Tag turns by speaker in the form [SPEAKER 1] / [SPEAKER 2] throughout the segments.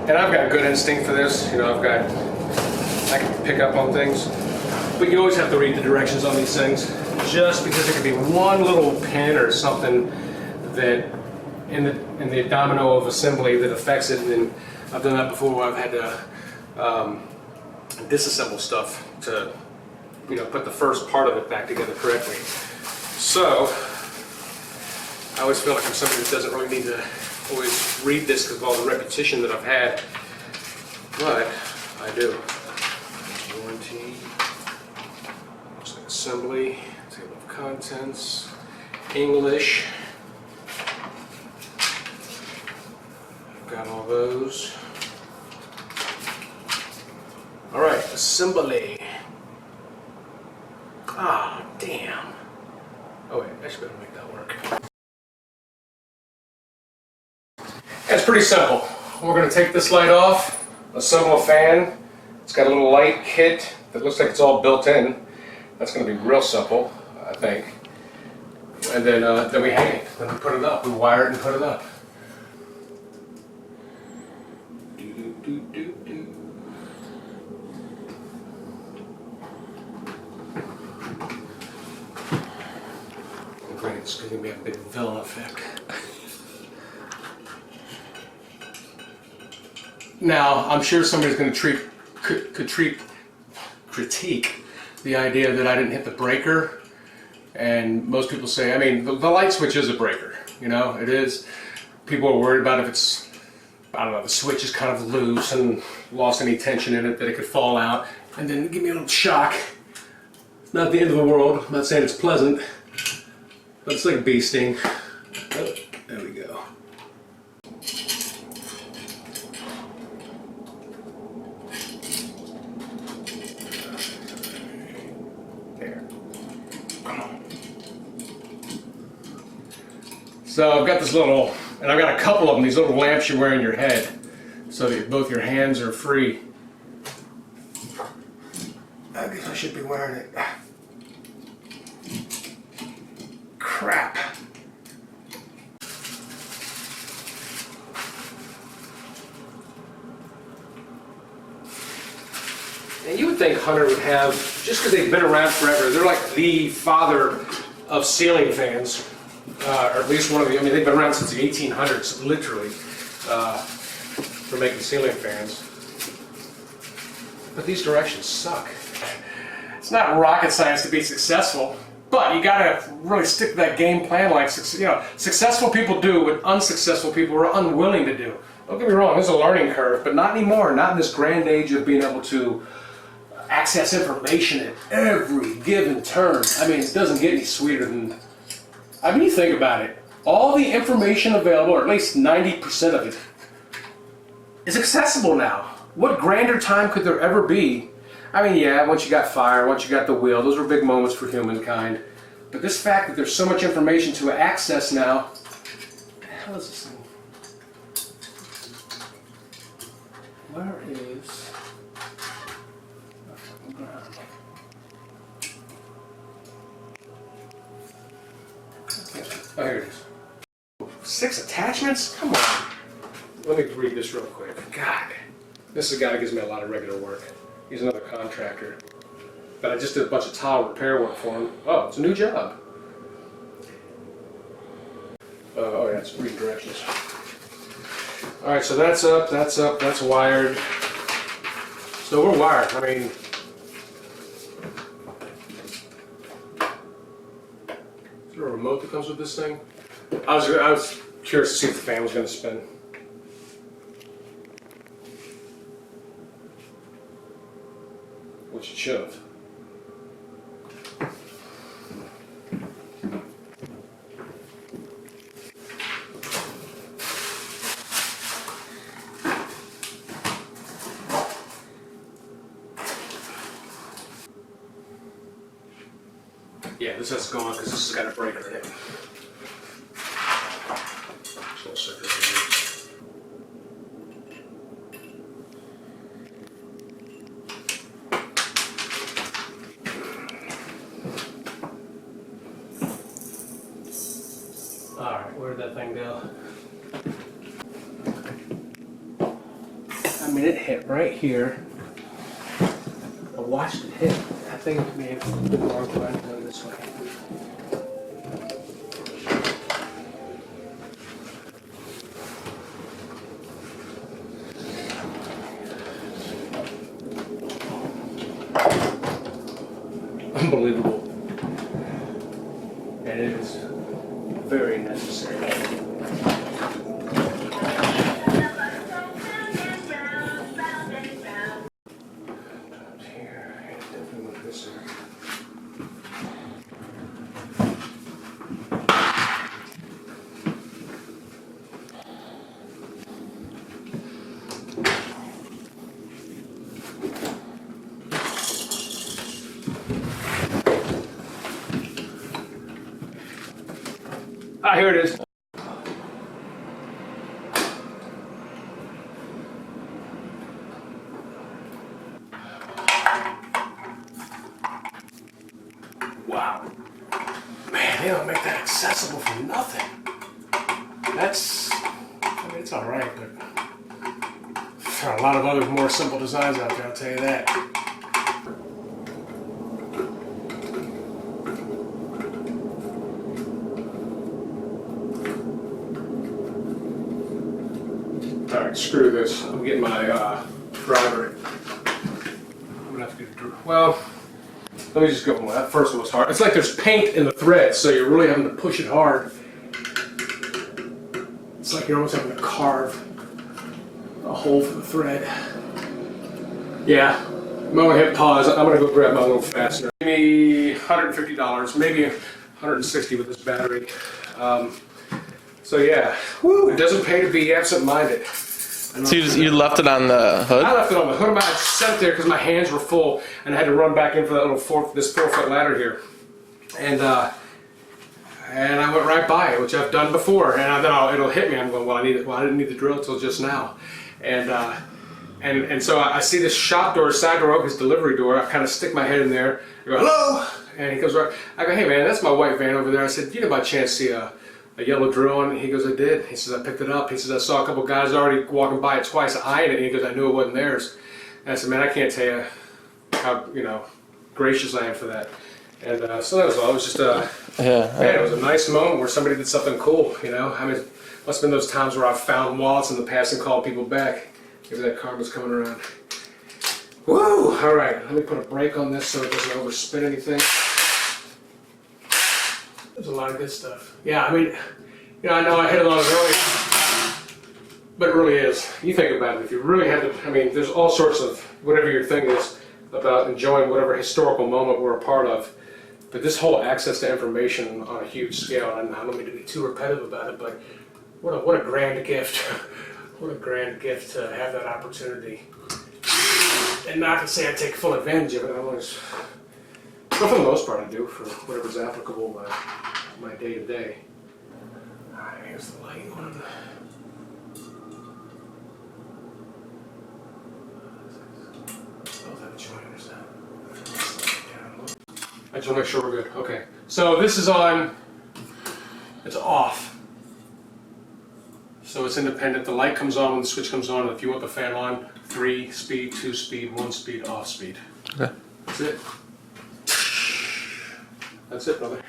[SPEAKER 1] And I've got good instinct for this. You know, I can pick up on things. But you always have to read the directions on these things. Just because there could be one little pin or something that in the domino of assembly that affects it. And I've done that before where I've had to disassemble stuff to, you know, put the first part of it back together correctly. So I always feel like I'm somebody that doesn't really need to always read this because of all the repetition that I've had, but I do. Warranty, looks like assembly, table of contents, English. I've got all those. All right, assembly. Ah, damn. Oh wait, I should be able to make that work. It's pretty simple. We're going to take this light off, assemble a fan. It's got a little light kit that looks like it's all built in. That's going to be real simple, I think. And then we hang it. Then we put it up. We wire it and put it up. Great, it's going to be a big villain effect. Now, I'm sure somebody's going to critique the idea that I didn't hit the breaker, and most people say, I mean, the light switch is a breaker, you know, it is. People are worried about if it's, I don't know, the switch is kind of loose and lost any tension in it, that it could fall out, and then give me a little shock. It's not the end of the world. I'm not saying it's pleasant, but it's like a bee sting. Oh, there we go. So I've got this little, and I've got a couple of them, these little lamps you wear in your head, so that both your hands are free. I guess I should be wearing it. Crap. And you would think Hunter would have, just because they've been around forever, they're like the father of ceiling fans. Or at least one of the, I mean, they've been around since the 1800s, literally, for making ceiling fans. But these directions suck. It's not rocket science to be successful, but you gotta really stick to that game plan like, you know, successful people do what unsuccessful people are unwilling to do. Don't get me wrong, there's a learning curve, but not anymore, not in this grand age of being able to access information at every given turn. I mean, it doesn't get any sweeter than, I mean, you think about it. All the information available, or at least 90% of it, is accessible now. What grander time could there ever be? I mean, yeah, once you got fire, once you got the wheel, those were big moments for humankind. But this fact that there's so much information to access now, what the hell is this thing? Where is... Oh, here it is. 6 attachments? Come on. Let me read this real quick. God. This is a guy that gives me a lot of regular work. He's another contractor. But I just did a bunch of tile repair work for him. Oh, it's a new job. Oh yeah, it's reading directions. Alright, so that's up, that's wired. So we're wired. I mean, is there a remote that comes with this thing? I was curious to see if the fan was going to spin. Which it should have. Yeah, this has to go on because this has got a breaker in it. So circuit here. Alright, where did that thing go? I mean, it hit right here. I watched it hit. I think it may have been more inclined to go this way. Unbelievable. And it is very necessary. Ah, here it is. Wow. Man, they don't make that accessible for nothing. That's, I mean, it's all right, but there are a lot of other more simple designs out there, I'll tell you that. All right, screw this. I'm getting my driver. I'm gonna have to do, well, let me just go. Well, that first one was hard. It's like there's paint in the thread, so you're really having to push it hard. It's like you're almost having to carve a hole for the thread. Yeah, I'm gonna hit pause. I'm gonna go grab my little fastener. Maybe $150, maybe $160 with this battery. So yeah, woo, it doesn't pay to be absent-minded.
[SPEAKER 2] So you left it on the hood?
[SPEAKER 1] I left it on the hood. I set it there because my hands were full, and I had to run back in for that little this 4-foot ladder here, and I went right by it, which I've done before, and then it'll hit me. I'm going, well, I didn't need the drill until just now, and so I see this shop door, side door, his delivery door. I kind of stick my head in there. I go, hello, and he goes right. I go, hey man, that's my white van over there. I said, you didn't by chance see a yellow drill on it? He goes, I did. He says, I picked it up. He says, I saw a couple guys already walking by it twice eyeing it. And he goes, I knew it wasn't theirs. And I said, man, I can't tell you how gracious I am for that. And so that was all. It was just it was a nice moment where somebody did something cool. I mean, it must have been those times where I've found wallets in the past and called people back. Maybe that karma's coming around. Woo! All right, let me put a brake on this so it doesn't overspin anything. There's a lot of good stuff. Yeah, I mean, I know I hit it on it early, but it really is. You think about it, if you really had to, I mean, there's all sorts of, whatever your thing is, about enjoying whatever historical moment we're a part of, but this whole access to information on a huge scale, and I don't mean to be too repetitive about it, but what a grand gift. What a grand gift to have that opportunity. And not to say I take full advantage of it, but for the most part I do, for whatever's applicable my day to day. Alright, here's the light one. I just want to make sure we're good. Okay, so this is on, it's off. So it's independent. The light comes on when the switch comes on, and if you want the fan on, 3-speed, 2-speed, 1-speed, off-speed.
[SPEAKER 2] Okay.
[SPEAKER 1] That's it. That's it, brother.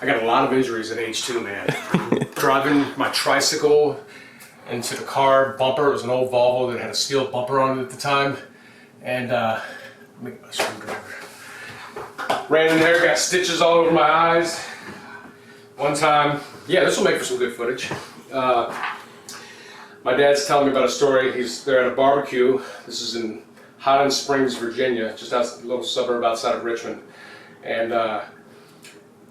[SPEAKER 1] I got a lot of injuries at age 2, man. Driving my tricycle into the car bumper. It was an old Volvo that had a steel bumper on it at the time. And let me get my screwdriver. Ran in there, got stitches all over my eyes. One time, yeah, this will make for some good footage. My dad's telling me about a story. They're at a barbecue. This is in Highland Springs, Virginia, just a little suburb outside of Richmond. And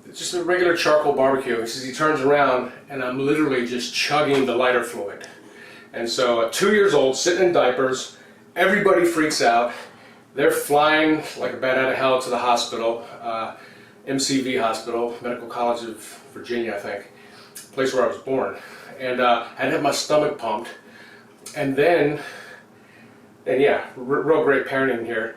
[SPEAKER 1] it's just a regular charcoal barbecue. He says he turns around and I'm literally just chugging the lighter fluid. And so at 2 years old, sitting in diapers, everybody freaks out. they're flying like a bat out of hell to the hospital, MCV Hospital, Medical College of Virginia, I think, place where I was born. And I had to have my stomach pumped. And then, yeah, real great parenting here.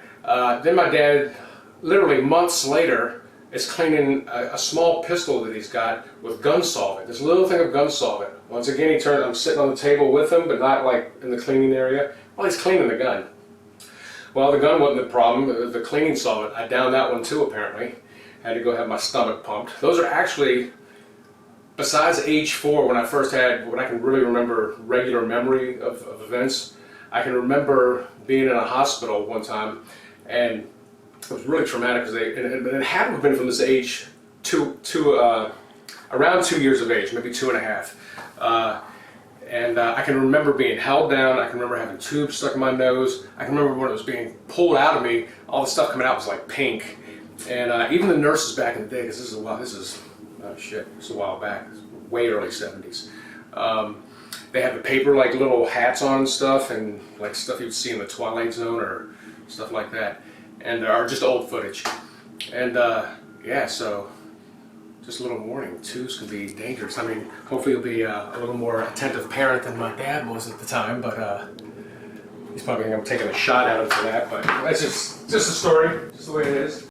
[SPEAKER 1] Then my dad, literally months later, is cleaning a small pistol that he's got with gun solvent. This little thing of gun solvent. Once again, I'm sitting on the table with him, but not like in the cleaning area. Well, he's cleaning the gun. Well, the gun wasn't the problem. It was the cleaning solvent. I downed that one too, apparently. Had to go have my stomach pumped. Those are actually, besides age 4, when I first had what I can really remember regular memory of events, I can remember being in a hospital one time, and it was really traumatic because it had to have been from this age, around 2 years of age, maybe 2.5. I can remember being held down. I can remember having tubes stuck in my nose. I can remember when it was being pulled out of me, all the stuff coming out was like pink. And even the nurses back in the day, because this is a while back, way early 70s. They had the paper like little hats on and stuff, and like stuff you'd see in the Twilight Zone or stuff like that, and are just old footage. And yeah, so just a little warning, tubes can be dangerous. I mean, hopefully you'll be a little more attentive parent than my dad was at the time, but he's probably taking a shot at him for that, but that's just a story, just the way it is.